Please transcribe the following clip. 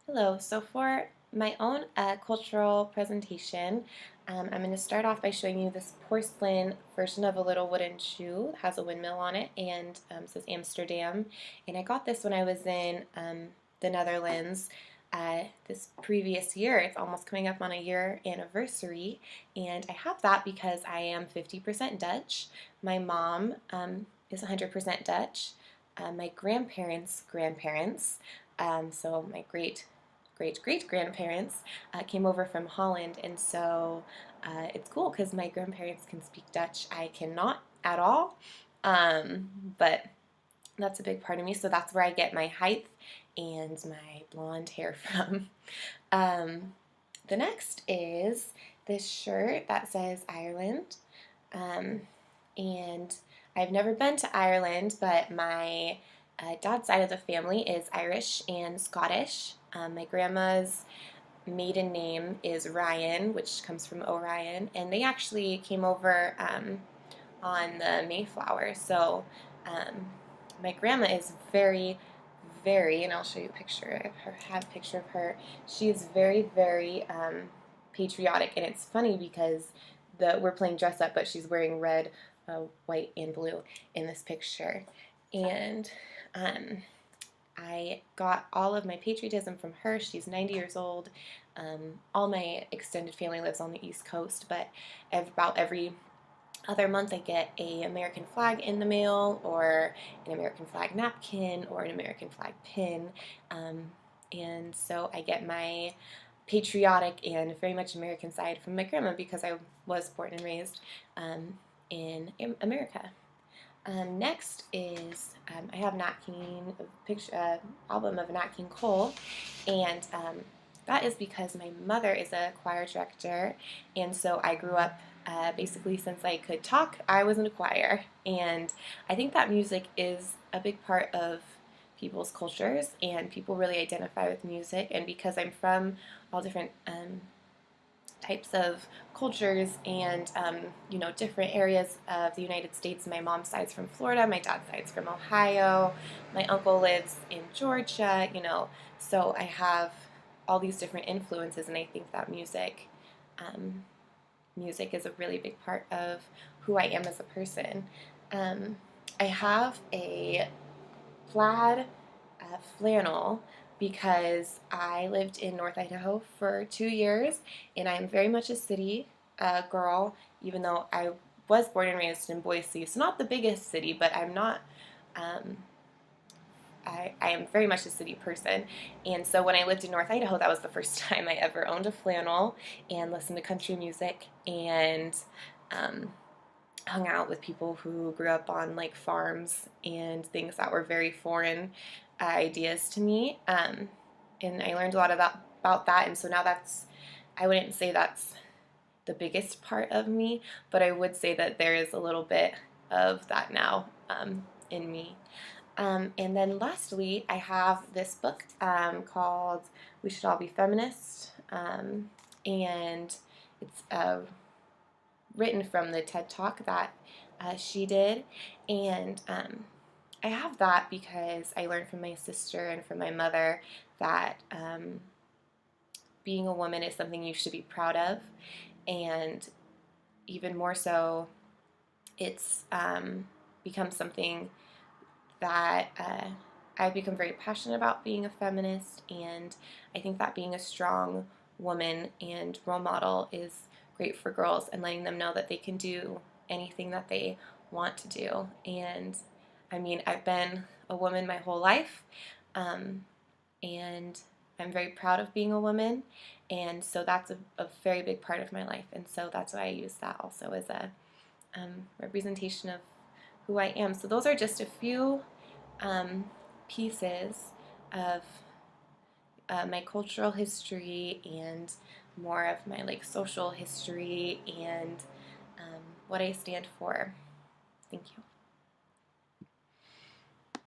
Hello. So for my own cultural presentation, I'm going to start off by showing you this porcelain version of a little wooden shoe. It has a windmill on it and says Amsterdam. And I got this when I was in the Netherlands this previous year. It's almost coming up on a year anniversary. And I have that because I am 50% Dutch. My mom is 100% Dutch. My grandparents, so my great grandparents came over from Holland, and so it's cool because my grandparents can speak Dutch. I cannot at all, but that's a big part of me. So that's where I get my height and my blonde hair from. Um, the next is this shirt that says Ireland, um, and I've never been to Ireland, but my dad's side of the family is Irish and Scottish. My grandma's maiden name is Ryan, which comes from Orion, and they actually came over on the Mayflower. So um, my grandma is very, and I'll show you a picture of her. Have a picture of her. She is very patriotic, and it's funny because we're playing dress up, but she's wearing red, white, and blue in this picture, and um, I got all of my patriotism from her. She's 90 years old. All my extended family lives on the East Coast, but about every other month I get a American flag in the mail, or an American flag napkin, or an American flag pin. And so I get my patriotic and very much American side from my grandma because I was born and raised in America. Next is I have Nat King album of Nat King Cole, and that is because my mother is a choir director, and so I grew up basically since I could talk. I was in a choir, and I think that music is a big part of people's cultures, and people really identify with music. And because I'm from all different types of cultures and different areas of the United States. My mom's side's from Florida, my dad's side's from Ohio, my uncle lives in Georgia, so I have all these different influences, and I think that um, music is a really big part of who I am as a person. Um, I have a plaid flannel because I lived in North Idaho for 2 years, and I'm very much a city girl, even though I was born and raised in Boise. So not the biggest city, but I'm not. Um, I am very much a city person, and so when I lived in North Idaho, that was the first time I ever owned a flannel and listened to country music and um, hung out with people who grew up on like farms and things that were very foreign ideas to me. And I learned a lot about that. And so now I wouldn't say that's the biggest part of me, but I would say that there is a little bit of that now in me. And then lastly, I have this book called We Should All Be Feminists. And it's written from the TED Talk that she did. And I have that because I learned from my sister and from my mother that being a woman is something you should be proud of. And even more so, it's become something that I've become very passionate about being a feminist. And I think that being a strong woman and role model is great for girls, and letting them know that they can do anything that they want to do. And I mean, I've been a woman my whole life, and I'm very proud of being a woman, and so that's a very big part of my life, and so that's why I use that also as a representation of who I am. So those are just a few pieces of my cultural history and more of my like social history and what I stand for. Thank you.